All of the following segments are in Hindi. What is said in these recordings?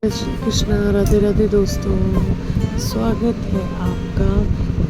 श्री कृष्णा, राधे राधे दोस्तों। स्वागत है आपका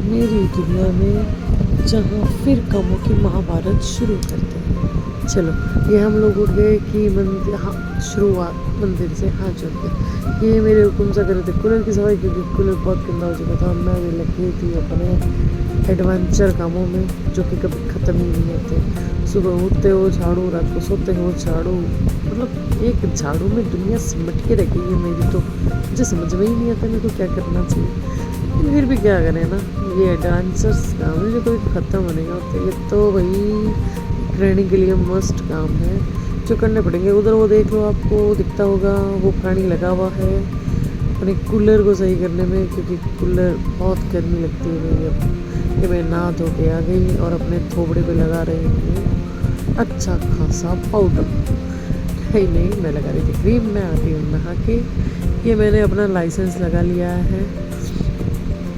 मेरी दुनिया में, जहाँ फिर कामों की महाभारत शुरू करते हैं। चलो, ये हम लोग उठ गए कि मंदिर, हाँ शुरुआत मंदिर से हाथ जोड़ के। ये मेरे हुक्म से कर रहे थे कूलर की सफाई, क्योंकि कूलर बहुत गंदा हो चुका था। मैं भी लगी थी अपने एडवेंचर कामों में, जो कि कभी ख़त्म ही नहीं होते। सुबह उठते हो झाड़ू, रात को सोते हो झाड़ू, मतलब एक झाड़ू में दुनिया सिमट के रखी है मेरी। तो मुझे समझ में ही नहीं आता मेरे को क्या करना चाहिए, लेकिन फिर भी क्या करें ना, ये एडवेंचर्स काम है जो कभी ख़त्म होने का होता है। ये तो भाई गृहिणी के लिए मस्ट काम है जो करने पड़ेंगे। उधर वो देख लो, आपको दिखता होगा वो प्राणी लगा हुआ है अपने कूलर को सही करने में, क्योंकि कूलर बहुत गर्मी लगती है मेरी। अब कि मैं नहा धो के आ गई और अपने थोबड़े पे लगा रही हूँ अच्छा खासा पाउडर। नहीं, मैं लगा रही थी क्रीम। मैं आ गई हूँ नहा के। ये मैंने अपना लाइसेंस लगा लिया है,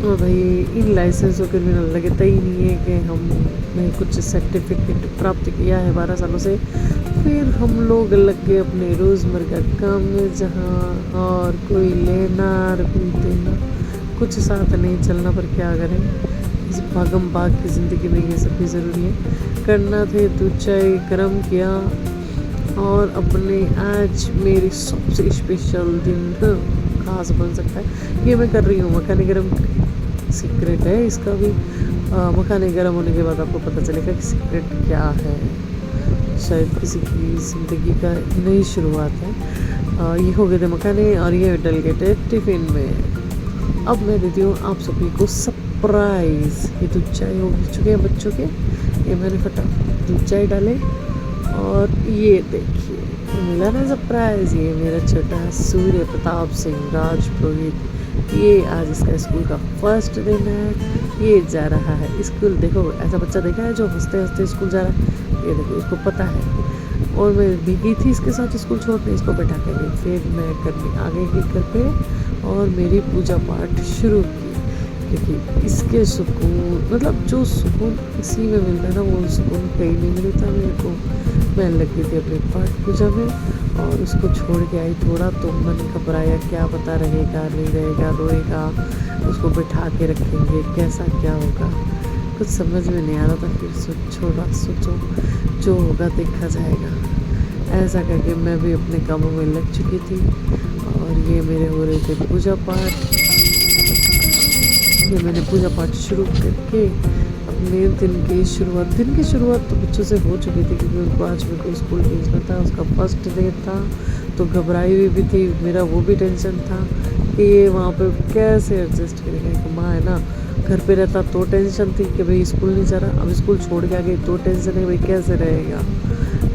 और भाई इन लाइसेंसों के बिना लगता ही नहीं है कि हमने कुछ सर्टिफिकेट प्राप्त किया है 12 सालों से। फिर हम लोग लग गए अपने रोज़मर्रा काम में, जहाँ और कोई लेना और कोई देना, कुछ साथ नहीं चलना, पर क्या करें, इस भागम भाग की ज़िंदगी में ये सब भी ज़रूरी है। करना थे तो चाय गर्म किया, और अपने आज मेरी सबसे स्पेशल दिन खास बन सकता है। ये मैं कर रही हूँ मखाने गरम। सीक्रेट है इसका भी। मखाने गरम होने के बाद आपको पता चलेगा कि सीक्रेट क्या है। शायद किसी की ज़िंदगी का नई शुरुआत है। ये हो गए थे मखाने, और ये डल गए थे टिफ़िन में। अब मैं देती हूँ आप सभी को सरप्राइज़। ये दूध चाय हो चुके हैं बच्चों के। ये मैंने फटाफट दूध चाय डाले, और ये देखिए मिला ना सरप्राइज़। ये मेरा छोटा सूर्य प्रताप सिंह राजपुरोहित, ये आज इसका स्कूल का फर्स्ट दिन है। ये जा रहा है स्कूल। देखो, ऐसा बच्चा देखा है जो हंसते हंसते स्कूल जा रहा है। ये देखो, इसको पता है। और मैं भी गई थी इसके साथ स्कूल छोड़ने, इसको बैठा कर गई। फिर मैं करने आगे गई घर पे, और मेरी पूजा पाठ शुरू की, क्योंकि इसके सुकून, मतलब जो सुकून इसी में मिलता है ना, वो सुकून कहीं नहीं मिलता मेरे को। मैं लग गई थी अपनी पाठ पूजा में, और उसको छोड़ के आई थोड़ा तो मन घबराया, क्या पता रहेगा नहीं रहेगा, रोएगा, उसको बैठा के रखेंगे, कैसा क्या होगा, कुछ समझ में नहीं आ रहा था। फिर छोड़ा, सोचो जो होगा देखा जाएगा। ऐसा करके मैं भी अपने कामों में लग चुकी थी, और ये मेरे हो रहे थे पूजा पाठ। ये मैंने पूजा पाठ शुरू करके अपने दिन की शुरुआत तो बच्चों से हो चुकी थी, क्योंकि उनको आज मेरे को स्कूल भेजना था। उसका फर्स्ट डे था, तो घबराई हुई भी थी। मेरा वो भी टेंशन था कि ये वहाँ पे कैसे एडजस्ट करेगा। एक माँ है ना, घर पे रहता तो टेंशन थी कि भाई स्कूल नहीं जा रहा, अब स्कूल छोड़ के आ गई तो टेंशन है भाई कैसे रहेगा।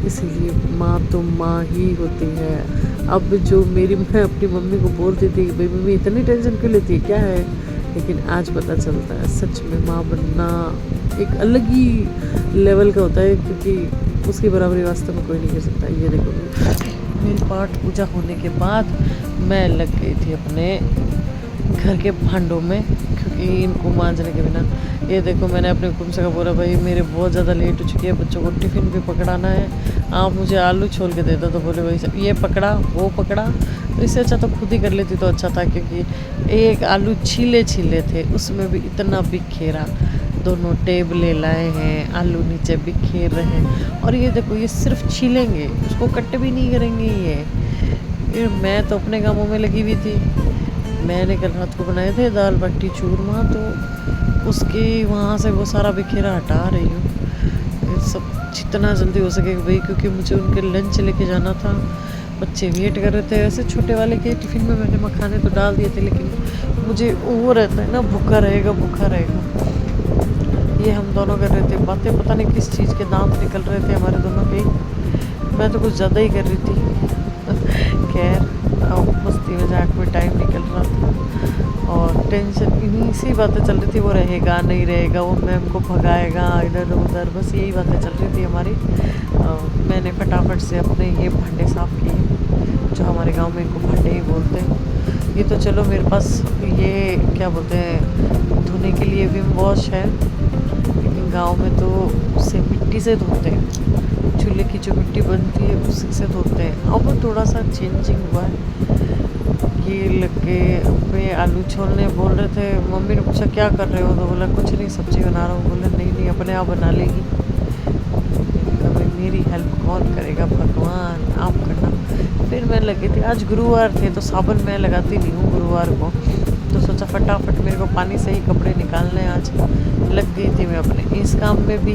इसीलिए माँ तो माँ ही होती है। अब जो मैं अपनी मम्मी को बोलती थी भाई मम्मी इतनी टेंशन क्यों लेती है, क्या है, लेकिन आज पता चलता है सच में माँ बनना एक अलग ही लेवल का होता है, क्योंकि उसकी बराबरी वास्तव में कोई नहीं कर सकता। ये देखो, मेरी पाठ पूजा होने के बाद मैं लग गई थी अपने घर के भांडों में, क्योंकि इनको मांजने के बिना। ये देखो, मैंने अपने हुक्म से बोला भाई मेरे बहुत ज़्यादा लेट हो चुकी है, बच्चों को टिफ़िन भी पकड़ाना है, आप मुझे आलू छोल के दे दो। तो बोले भाई ये पकड़ा वो पकड़ा, तो इससे अच्छा तो खुद ही कर लेती तो अच्छा था, क्योंकि एक आलू छीले थे, उसमें भी इतना बिखेरा। दोनों टेबलें लाए हैं, आलू नीचे बिखेर रहे हैं, और ये देखो ये सिर्फ छीलेंगे, उसको कट भी नहीं करेंगे। ये मैं तो अपने कामों में लगी हुई थी। मैंने कल रात को बनाए थे दाल बाटी चूरमा, तो उसके वहाँ से वो सारा बिखेरा हटा रही हूँ सब जितना जल्दी हो सके भाई, क्योंकि मुझे उनके लंच लेके जाना था। बच्चे वेट कर रहे थे। ऐसे छोटे वाले के टिफ़िन में मैंने मखाने तो डाल दिए थे, लेकिन मुझे वो रहता है ना, भूखा रहेगा। ये हम दोनों कर रहे थे बातें, पता नहीं किस चीज़ के दांत निकल रहे थे हमारे दोनों के। मैं तो कुछ ज़्यादा ही कर रही थी। खैर, मस्ती मजाक में टाइम निकल रहा था, और टेंशन इन्हीं सी बातें चल रही थी। वो रहेगा नहीं रहेगा, वो मैम को भगाएगा इधर उधर, बस यही बातें चल रही थी हमारी। मैंने फटाफट से अपने ये भांडे साफ़ किए, जो हमारे गांव में इनको भांडे ही बोलते हैं। ये तो चलो मेरे पास ये क्या बोलते हैं, धोने के लिए विम वॉश है, लेकिन गांव में तो उसे मिट्टी से धोते हैं। चूल्हे की जो मिट्टी बनती है उसी से धोते हैं। अब थोड़ा सा चेंजिंग हुआ है। मैगी लग के पे आलू छोलने बोल रहे थे। मम्मी ने पूछा क्या कर रहे हो, तो बोला कुछ नहीं सब्जी बना रहा हूँ। बोले नहीं नहीं अपने आप बना लेगी। कभी मेरी हेल्प कौन करेगा, भगवान आप करना। फिर मैं लगी थी, आज गुरुवार थे तो साबुन मैं लगाती नहीं हूँ गुरुवार को, तो सोचा फटाफट मेरे को पानी से ही कपड़े निकालने हैं। आज लग गई थी मैं अपने इस काम में भी,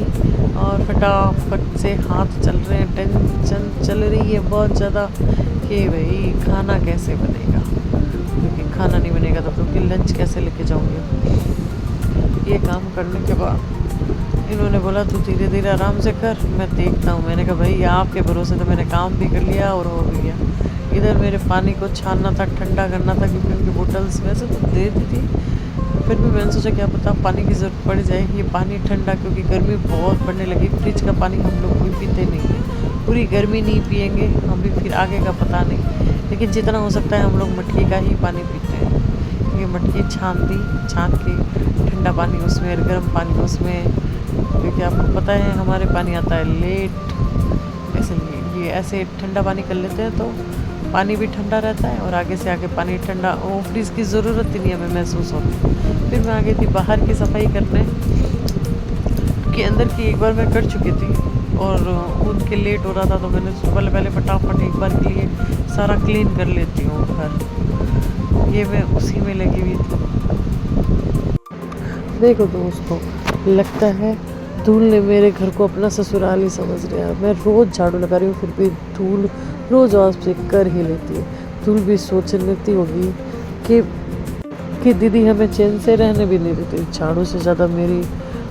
और फटाफट से हाथ चल रहे हैं। टेंशन चल रही है बहुत ज़्यादा कि भाई खाना कैसे बनेगा, क्योंकि खाना नहीं बनेगा तो क्योंकि लंच कैसे लेके जाऊँगी। ये काम करने के बाद इन्होंने बोला तू धीरे धीरे आराम से कर, मैं देखता हूँ। मैंने कहा भाई आपके भरोसे तो मैंने काम भी कर लिया और हो भी गया। इधर मेरे पानी को छानना था, ठंडा करना था, क्योंकि उनकी बोतल्स वैसे तो दे दी थी, फिर भी मैंने सोचा क्या पता पानी की ज़रूरत पड़ जाए। ये पानी ठंडा, क्योंकि गर्मी बहुत पड़ने लगी। फ्रिज का पानी हम लोग कोई पीते नहीं है, पूरी गर्मी नहीं पियेंगे हम भी, फिर आगे का पता नहीं, लेकिन जितना हो सकता है हम लोग मटकी का ही पानी पीते हैं। ये मटकी छान के ठंडा पानी उसमें और गर्म पानी उसमें, क्योंकि आपको पता है हमारे पानी आता है लेट, इसलिए ये ऐसे ठंडा पानी कर लेते हैं तो पानी भी ठंडा रहता है और आगे से आगे पानी ठंडा, वो फ्रिज की ज़रूरत ही नहीं हमें महसूस होती। फिर मैं आ गई थी बाहर की सफाई करने, कि अंदर की एक बार मैं कर चुकी थी और उनके लेट हो रहा था, तो मैंने पहले फटाफट एक बार के लिए सारा क्लीन कर लेती हूँ घर। ये मैं उसी में लगी हुई थी। देखो दोस्तों, लगता है धूल ने मेरे घर को अपना ससुराल ही समझ लिया। मैं रोज़ झाड़ू लगा रही हूँ, फिर भी धूल रोज़ आपसे कर ही लेती है। धूल भी सोच लेती होगी कि दीदी हमें चैन से रहने भी नहीं देती। झाड़ू से ज़्यादा मेरी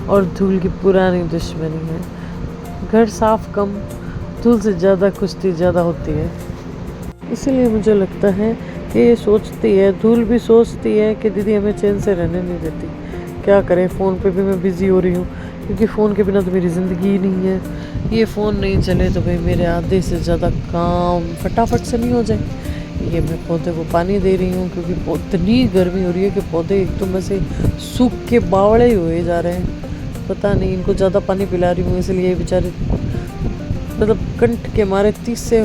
और धूल की पुरानी दुश्मनी है। घर साफ कम, धूल से ज़्यादा कुश्ती ज़्यादा होती है। इसीलिए मुझे लगता है कि ये सोचती है, धूल भी सोचती है कि दीदी हमें चैन से रहने नहीं देती। क्या करें, फ़ोन पे भी मैं बिज़ी हो रही हूँ, क्योंकि फ़ोन के बिना तो मेरी ज़िंदगी ही नहीं है। ये फ़ोन नहीं चले तो भाई मेरे आधे से ज़्यादा काम फटाफट से नहीं हो जाए। ये मैं पौधे को पानी दे रही हूँ, क्योंकि इतनी गर्मी हो रही है कि पौधे एकदम ऐसे सूख के बावड़े हुए जा रहे हैं। पता नहीं इनको ज़्यादा पानी पिला रही हूँ, इसलिए बेचारे मतलब कंठ के मारे 30 से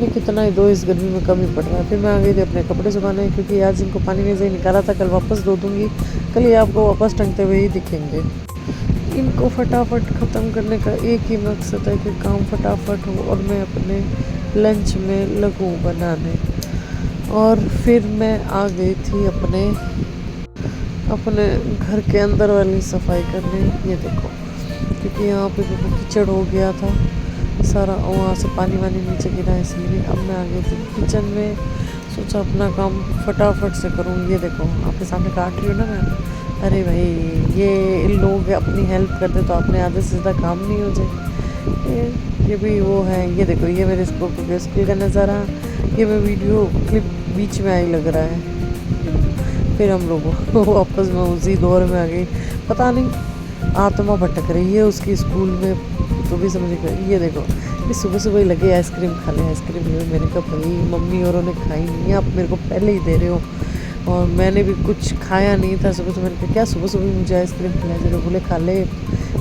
कितना ही दो, इस गर्मी में कम ही पड़ रहा है। फिर मैं आ गई थी अपने कपड़े सुखाने, क्योंकि आज इनको पानी में से निकाला था, कल वापस धो दूँगी। कल ये आपको वापस टंगते हुए ही दिखेंगे। इनको फटाफट ख़त्म करने का एक ही मकसद है कि काम फटाफट हो और मैं अपने लंच में लगूँ बनाने। और फिर मैं आ गई थी अपने घर के अंदर वाली सफाई करने। ये देखो, क्योंकि यहाँ पे कीचड़ हो गया था सारा, वहाँ से पानी वानी नीचे गिरा, इसलिए अब मैं आ गई थी किचन में। सोचा अपना काम फटाफट से करूँ। ये देखो आपके सामने काट रही हूँ ना मैं। अरे भाई ये लोग अपनी हेल्प कर दे तो अपने आधे से ज़्यादा काम नहीं हो जाए। ये भी वो है। ये देखो ये मेरे स्कूल का नज़ारा, ये मैं वीडियो क्लिप बीच में आई लग रहा है। फिर हम लोग वापस में उसी दौर में आ गई। पता नहीं आत्मा भटक रही है उसकी स्कूल में, तो भी समझ गई। ये देखो ये सुबह सुबह ही लगे आइसक्रीम खा ले, आइसक्रीम ले। मैंने कहा भाई मम्मी औरों ने खाई नहीं है, आप मेरे को पहले ही दे रहे हो, और मैंने भी कुछ खाया नहीं था सुबह। तो मैंने कहा क्या सुबह सुबह मुझे आइसक्रीम खिला दे रहे हो। बोले खा ले,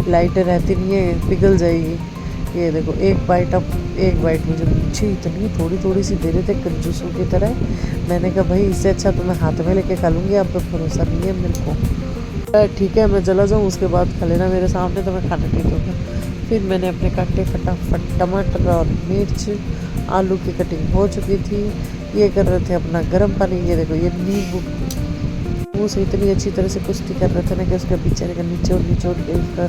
लाइटें रहती नहीं है, पिघल जाएगी। ये देखो एक बाइट, अब एक बाइट मुझे पीछे इतनी थोड़ी थोड़ी सी दे रहे थे कंजूसों की तरह। मैंने कहा भाई इससे अच्छा तो मैं हाथ में लेके खा लूँगी, आप पे भरोसा नहीं है मेरे को। ठीक है मैं चला जाऊँ, उसके बाद खा लेना मेरे सामने, तो मैं खाना नहीं दूँगा। फिर मैंने अपने काटे फटाफट टमाटर और मिर्च, आलू की कटिंग हो चुकी थी। ये कर रहे थे अपना गर्म पानी। ये देखो ये नींबू मुँह से इतनी अच्छी तरह से कुश्ती कर रहे थे ना कि उसके बेचारे का निचोड़ के उसका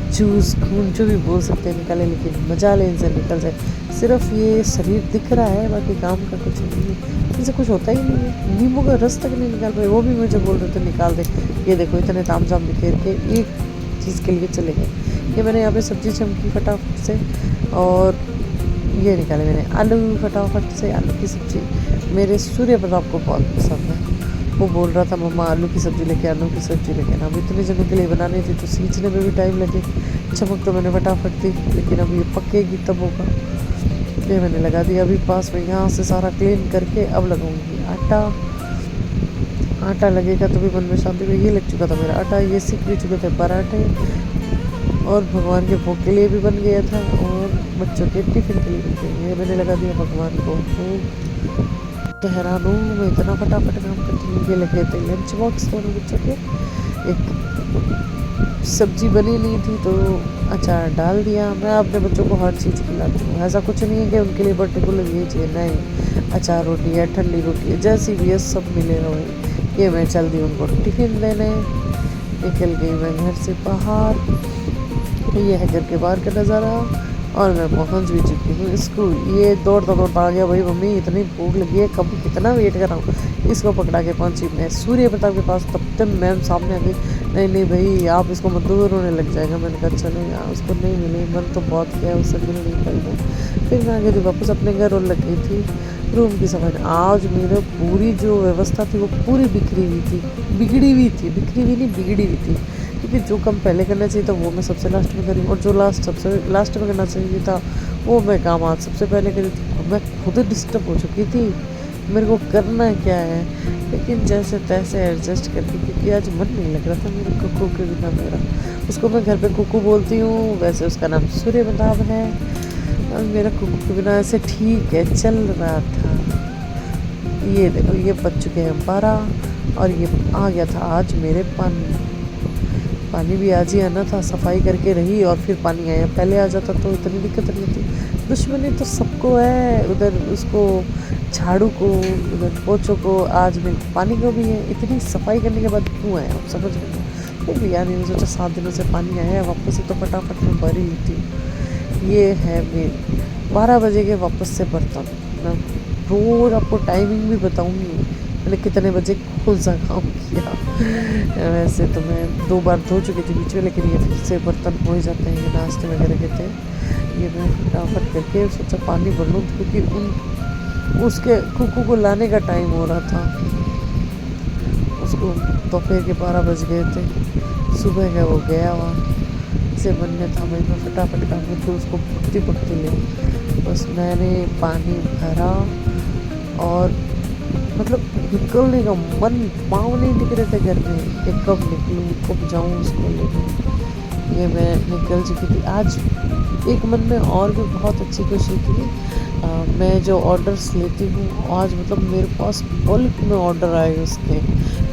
जूस खून जो भी बोल सकते हैं निकाले, लेकिन मजा ले इनसे निकल जाए। सिर्फ ये शरीर दिख रहा है, बाकी काम का कुछ नहीं है, इनसे कुछ होता ही नहीं है। नींबू का रस तक नहीं निकाल पाए, वो भी मुझे बोल रहे थे निकाल दे। ये देखो इतने तामझाम बिखेर के एक चीज़ के लिए चले गए। ये मैंने यहाँ पे सब्जी चमकी फटाफट से, और ये निकाले मैंने आलू फटाफट से। आलू की सब्ज़ी मेरे सूर्य प्रताप को बहुत पसंद है। वो बोल रहा था मम्मा आलू की सब्ज़ी लेके, आलू की सब्ज़ी लेके ना। अब इतने जनों के लिए बनानी थी तो सींचने में भी टाइम लगे। चमक तो मैंने फटाफट दी, लेकिन अब ये पकेगी तब होगा। ये मैंने लगा दिया अभी पास में, यहाँ से सारा क्लीन करके अब लगाऊंगी आटा। आटा लगेगा तो भी मन में शांति में। ये लग चुका था मेरा आटा, ये सीख भी चुके थे पराठे, और भगवान के भोग के लिए भी बन गया था, और बच्चों के टिफिन के लिए भी बन गया। मैंने लगा दिया भगवान को भोग। हैरान हूँ मैं, इतना फटाफट काम करती हूँ। ये लगे थे लंच बॉक्स दोनों बच्चों के, एक सब्जी बनी नहीं थी तो अचार डाल दिया। मैं अपने बच्चों को हर चीज़ खिलाती हूँ, ऐसा कुछ नहीं है कि उनके लिए पर्टिकुलर ये चाहिए, नहीं। अचार रोटी है, ठंडी रोटी है, जैसी भी है सब मिलेगा भाई। ये मैं चल दी उनको टिफ़िन देने, निकल गई मैं घर से बाहर। ये है घर के बाहर का नज़ारा और मैं पहुंच भी चुकी हूँ स्कूल। ये दौड़ता दौड़ता आ गया, भाई मम्मी इतनी भूख लगी है, कब कितना वेट कर रहा हूँ। इसको पकड़ा के पहुंची मैं सूर्य प्रताप के पास, तब तक मैम सामने आ गई, नहीं नहीं भाई आप इसको मत दो, रोने लग जाएगा। मैंने कहा चलो यार, उसको नहीं मिली, मन तो बहुत किया उससे मिल नहीं पाई। फिर मैं आ गई थी वापस अपने घर और लग गई थी रूम की सफाई। आज मेरे पूरी जो व्यवस्था थी वो पूरी बिखरी हुई थी, बिगड़ी हुई थी, बिखरी हुई नहीं बिगड़ी हुई थी, क्योंकि जो काम पहले करना चाहिए था वो मैं सबसे लास्ट में करी, और जो सबसे लास्ट में करना चाहिए था वो मैं काम आज सबसे पहले करी थी। मैं खुद डिस्टर्ब हो चुकी थी, मेरे को करना क्या है, लेकिन जैसे तैसे एडजस्ट करके, क्योंकि आज मन नहीं लग रहा था मेरे कुकू के बिना मेरा। उसको मैं घर पे कुकू बोलती हूँ, वैसे उसका नाम सूर्य प्रताप है, और मेरा कुकू के बिना ऐसे ठीक है चल रहा था। ये देखो ये बज चुके हैं 12 और ये आ गया था आज मेरे पानी भी आज ही आना था, सफाई करके रही और फिर पानी आया। पहले आ जाता तो इतनी दिक्कत नहीं थी। दुश्मनी तो सबको है, उधर उसको झाड़ू को, उधर पोछों को, आज में पानी को भी है। इतनी सफाई करने के बाद क्यों आया आप समझ में। फिर भी यार मैंने सोचा 7 दिनों से पानी आया है, वापस से तो फटाफट में भरी हुई थी। ये है मेरी 12 बजे के वापस से बर्तन। मैं रोज़ आपको टाइमिंग भी बताऊँगी मैंने कितने बजे कौन सा काम किया। वैसे तो मैं 2 बार धो चुकी थी बीच में, लेकिन ये फिर से बर्तन हो ही जाते हैं, ये नाश्ते वगैरह के थे। ये मैं फटाफट करके सोचा पानी भर लूँ, क्योंकि उसके कुकू को लाने का टाइम हो रहा था। उसको दोपहर के 12 बज गए थे, सुबह का वो गया वहाँ से बनने था। मैं फटाफट काम करके उसको पकती ले, बस मैंने पानी भरा और मतलब निकलने का मन, पाँव नहीं दिख रहे थे घर में कि कब निकलूँ कब जाऊँ उसको लेने। ये मैं निकल चुकी थी। आज एक मन में और भी बहुत अच्छी खुशी थी। मैं जो ऑर्डर्स लेती हूँ आज मतलब मेरे पास बल्क में ऑर्डर आए उसके।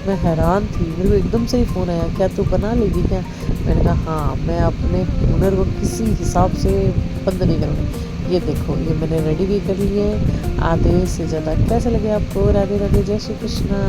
मैं हैरान थी, मेरे को एकदम से ही फ़ोन आया, क्या तू बना लेगी क्या। मैंने कहा हाँ, मैं अपने हुनर को किसी हिसाब से बंद नहीं करूँगी। ये देखो ये मैंने रेडी भी कर ली है आधे से ज़्यादा। कैसे लगे आपको। राधे राधे, जय श्री कृष्णा।